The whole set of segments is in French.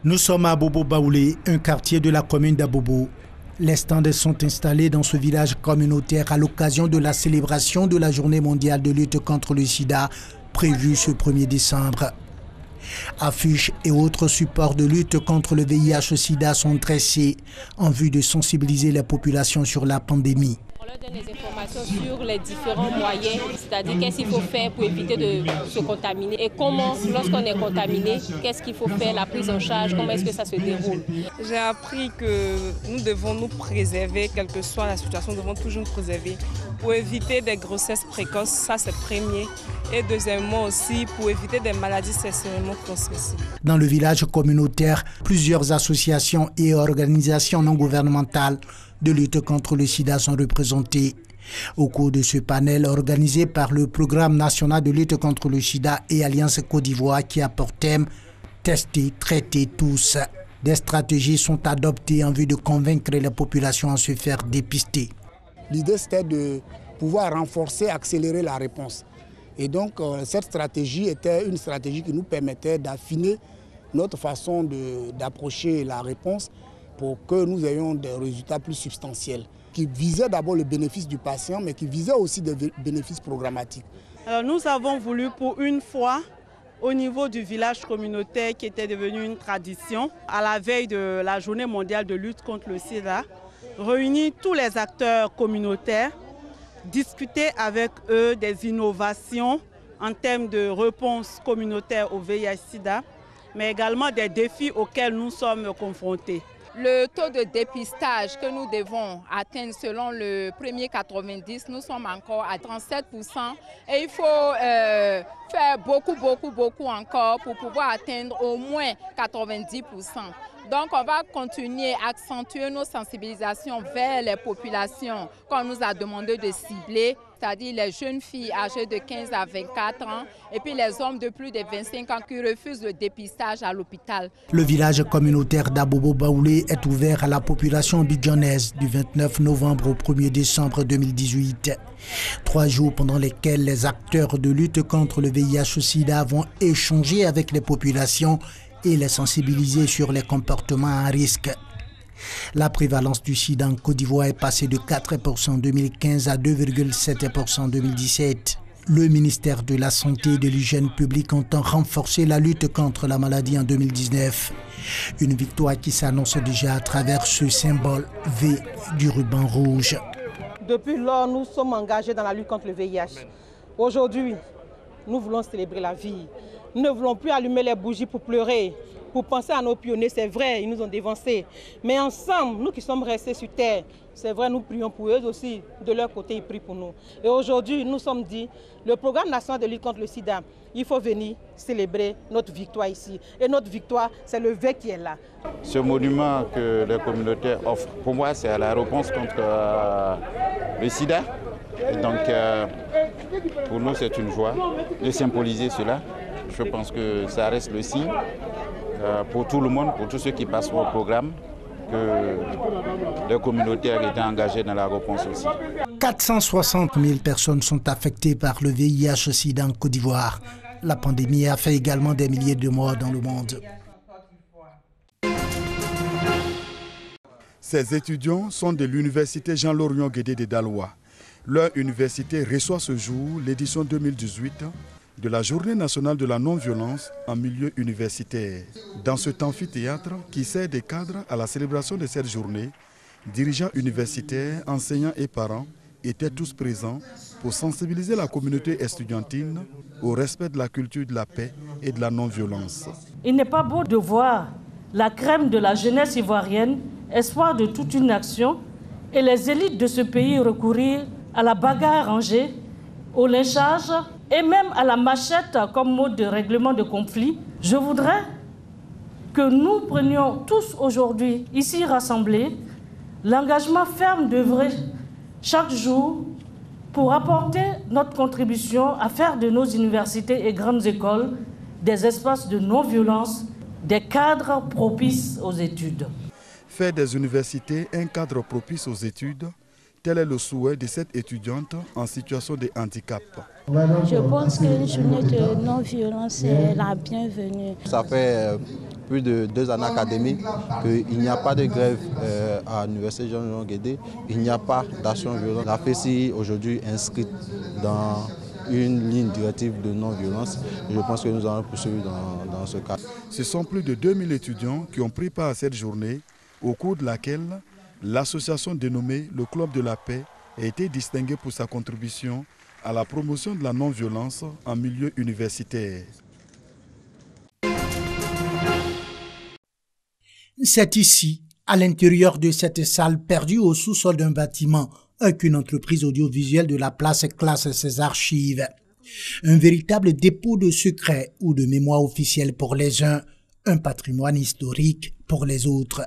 Nous sommes à Bobo Baoulé, un quartier de la commune d'Abobo. Les stands sont installés dans ce village communautaire à l'occasion de la célébration de la Journée mondiale de lutte contre le sida, prévue ce 1er décembre. Affiches et autres supports de lutte contre le VIH-Sida sont dressés en vue de sensibiliser les populations sur la pandémie. On leur donne des informations sur les différents moyens, c'est-à-dire qu'est-ce qu'il faut faire pour éviter de se contaminer et comment, lorsqu'on est contaminé, qu'est-ce qu'il faut faire, la prise en charge, comment est-ce que ça se déroule. J'ai appris que nous devons nous préserver, quelle que soit la situation, nous devons toujours nous préserver pour éviter des grossesses précoces, ça c'est premier. Et deuxièmement aussi pour éviter des maladies sexuellement transmissibles. Dans le village communautaire, plusieurs associations et organisations non gouvernementales de lutte contre le sida sont représentées. Au cours de ce panel organisé par le Programme national de lutte contre le sida et Alliance Côte d'Ivoire qui a pour thème « Tester, traiter tous », des stratégies sont adoptées en vue de convaincre les populations à se faire dépister. L'idée c'était de pouvoir renforcer, accélérer la réponse. Et donc cette stratégie était une stratégie qui nous permettait d'affiner notre façon d'approcher la réponse pour que nous ayons des résultats plus substantiels, qui visaient d'abord le bénéfice du patient, mais qui visaient aussi des bénéfices programmatiques. Alors nous avons voulu pour une fois, au niveau du village communautaire qui était devenu une tradition, à la veille de la Journée mondiale de lutte contre le sida, réunir tous les acteurs communautaires, discuter avec eux des innovations en termes de réponse communautaire au VIH-Sida, mais également des défis auxquels nous sommes confrontés. Le taux de dépistage que nous devons atteindre selon le premier 90, nous sommes encore à 37% et il faut faire beaucoup encore pour pouvoir atteindre au moins 90%. Donc on va continuer à accentuer nos sensibilisations vers les populations qu'on nous a demandé de cibler, c'est-à-dire les jeunes filles âgées de 15 à 24 ans et puis les hommes de plus de 25 ans qui refusent le dépistage à l'hôpital. Le village communautaire d'Abobo Baoulé est ouvert à la population abidjanaise du 29 novembre au 1er décembre 2018. 3 jours pendant lesquels les acteurs de lutte contre le VIH-Sida vont échanger avec les populations et les sensibiliser sur les comportements à risque. La prévalence du sida en Côte d'Ivoire est passée de 4% en 2015 à 2,7% en 2017. Le ministère de la Santé et de l'Hygiène publique entend renforcer la lutte contre la maladie en 2019. Une victoire qui s'annonce déjà à travers ce symbole V du ruban rouge. Depuis lors, nous sommes engagés dans la lutte contre le VIH. Aujourd'hui, nous voulons célébrer la vie. Nous ne voulons plus allumer les bougies pour pleurer, pour penser à nos pionniers, c'est vrai, ils nous ont dévancés. Mais ensemble, nous qui sommes restés sur terre, c'est vrai, nous prions pour eux aussi, de leur côté, ils prient pour nous. Et aujourd'hui, nous sommes dit, le programme national de lutte contre le sida, il faut venir célébrer notre victoire ici. Et notre victoire, c'est le V qui est là. Ce monument que les communautés offrent, pour moi, c'est la réponse contre le sida. Et donc, pour nous, c'est une joie de symboliser cela. Je pense que ça reste le signe pour tout le monde, pour tous ceux qui passent au programme, que les communautaires étaient engagés dans la réponse aussi. 460 000 personnes sont affectées par le VIH-Sida en Côte d'Ivoire. La pandémie a fait également des milliers de morts dans le monde. Ces étudiants sont de l'université Jean-Laurion Guédé de Daloa. Leur université reçoit ce jour l'édition 2018 de la Journée nationale de la non-violence en milieu universitaire. Dans cet amphithéâtre qui sert de cadre à la célébration de cette journée, dirigeants universitaires, enseignants et parents étaient tous présents pour sensibiliser la communauté estudiantine au respect de la culture de la paix et de la non-violence. Il n'est pas beau de voir la crème de la jeunesse ivoirienne, espoir de toute une nation, et les élites de ce pays recourir à la bagarre rangée, au lynchage et même à la machette comme mode de règlement de conflit. Je voudrais que nous prenions tous aujourd'hui, ici rassemblés, l'engagement ferme d'œuvrer chaque jour pour apporter notre contribution à faire de nos universités et grandes écoles des espaces de non-violence, des cadres propices aux études. Faire des universités un cadre propice aux études, Tel est le souhait de cette étudiante en situation de handicap. Je pense qu'une journée de non-violence est la bienvenue. Ça fait plus de 2 années académiques qu'il n'y a pas de grève à l'Université Jean Laurent Guédé. Il n'y a pas d'action violente. La FESI aujourd'hui inscrite dans une ligne directive de non-violence. Je pense que nous allons poursuivre dans ce cas. Ce sont plus de 2000 étudiants qui ont pris part à cette journée, au cours de laquelle l'association dénommée le Club de la Paix a été distinguée pour sa contribution à la promotion de la non-violence en milieu universitaire. C'est ici, à l'intérieur de cette salle perdue au sous-sol d'un bâtiment, qu'une entreprise audiovisuelle de la place classe ses archives. Un véritable dépôt de secrets ou de mémoire officielle pour les uns, un patrimoine historique pour les autres.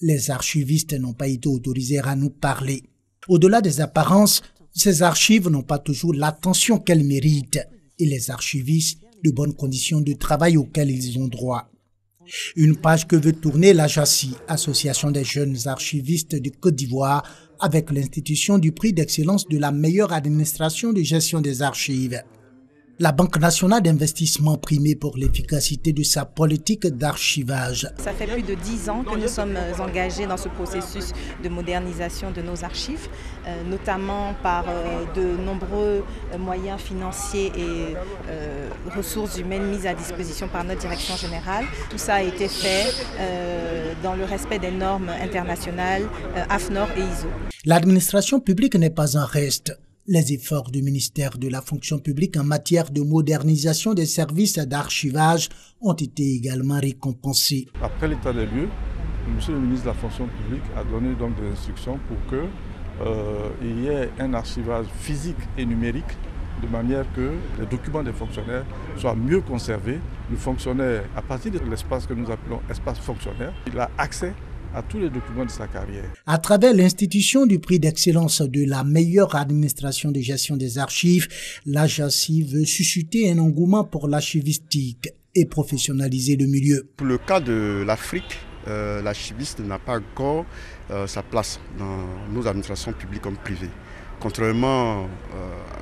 Les archivistes n'ont pas été autorisés à nous parler. Au-delà des apparences, ces archives n'ont pas toujours l'attention qu'elles méritent et les archivistes de bonnes conditions de travail auxquelles ils ont droit. Une page que veut tourner l'AJACI, Association des jeunes archivistes de Côte d'Ivoire, avec l'institution du prix d'excellence de la meilleure administration de gestion des archives. La Banque nationale d'investissement primée pour l'efficacité de sa politique d'archivage. Ça fait plus de 10 ans que nous sommes engagés dans ce processus de modernisation de nos archives, notamment par de nombreux moyens financiers et ressources humaines mises à disposition par notre direction générale. Tout ça a été fait dans le respect des normes internationales AFNOR et ISO. L'administration publique n'est pas en reste. Les efforts du ministère de la fonction publique en matière de modernisation des services d'archivage ont été également récompensés. Après l'état des lieux, M. le ministre de la fonction publique a donné donc des instructions pour qu'il y ait un archivage physique et numérique de manière que les documents des fonctionnaires soient mieux conservés. Le fonctionnaire, à partir de l'espace que nous appelons espace fonctionnaire, il a accès à tous les documents de sa carrière. À travers l'institution du prix d'excellence de la meilleure administration de gestion des archives, l'AJACI veut susciter un engouement pour l'archivistique et professionnaliser le milieu. Pour le cas de l'Afrique, l'archiviste n'a pas encore sa place dans nos administrations publiques comme privées. Contrairement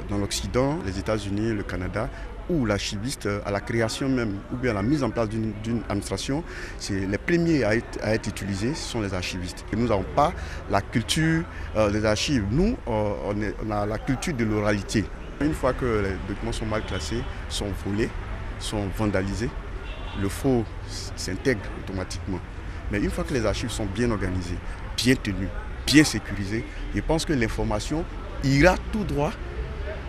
dans l'Occident, les États-Unis, le Canada, où l'archiviste, à la création même, ou bien à la mise en place d'une administration, c'est les premiers à être utilisés, ce sont les archivistes. Et nous n'avons pas la culture des archives. Nous, on a la culture de l'oralité. Une fois que les documents sont mal classés, sont volés, sont vandalisés, le faux s'intègre automatiquement. Mais une fois que les archives sont bien organisées, bien tenues, bien sécurisées, je pense que l'information ira tout droit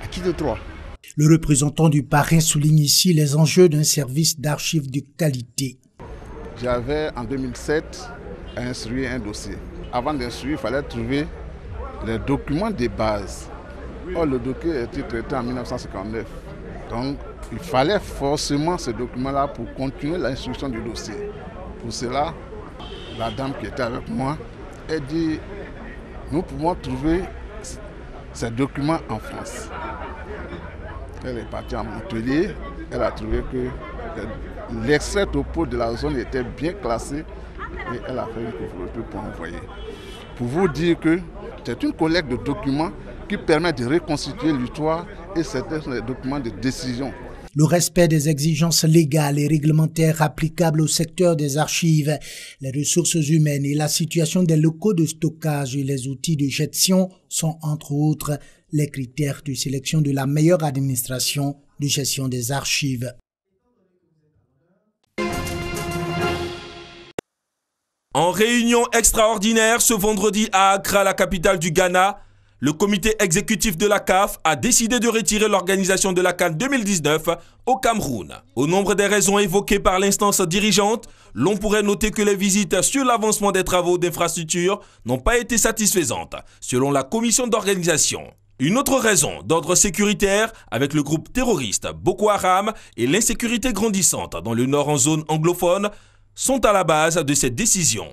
à qui de droit. Le représentant du parrain souligne ici les enjeux d'un service d'archives de qualité. J'avais en 2007 instruit un dossier. Avant d'instruire, il fallait trouver les documents de base. Or, le dossier a été traité en 1959. Donc, il fallait forcément ce document-là pour continuer l'instruction du dossier. Pour cela, la dame qui était avec moi a dit « Nous pouvons trouver ces documents en France ». Elle est partie à Montpellier, elle a trouvé que l'extrait topo de la zone était bien classé et elle a fait une couvre-feu pour envoyer. Pour vous dire que c'est une collecte de documents qui permet de reconstituer l'histoire et certains documents de décision. Le respect des exigences légales et réglementaires applicables au secteur des archives, les ressources humaines et la situation des locaux de stockage et les outils de gestion sont entre autres les critères de sélection de la meilleure administration de gestion des archives. En réunion extraordinaire ce vendredi à Accra, la capitale du Ghana, le comité exécutif de la CAF a décidé de retirer l'organisation de la CAN 2019 au Cameroun. Au nombre des raisons évoquées par l'instance dirigeante, l'on pourrait noter que les visites sur l'avancement des travaux d'infrastructure n'ont pas été satisfaisantes, selon la commission d'organisation. Une autre raison d'ordre sécuritaire avec le groupe terroriste Boko Haram et l'insécurité grandissante dans le nord en zone anglophone sont à la base de cette décision.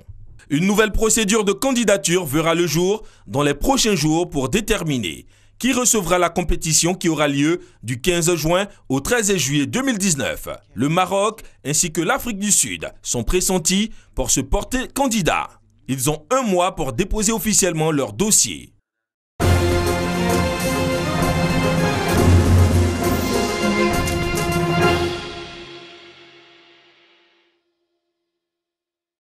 Une nouvelle procédure de candidature verra le jour dans les prochains jours pour déterminer qui recevra la compétition qui aura lieu du 15 juin au 13 juillet 2019. Le Maroc ainsi que l'Afrique du Sud sont pressentis pour se porter candidat. Ils ont un mois pour déposer officiellement leur dossier.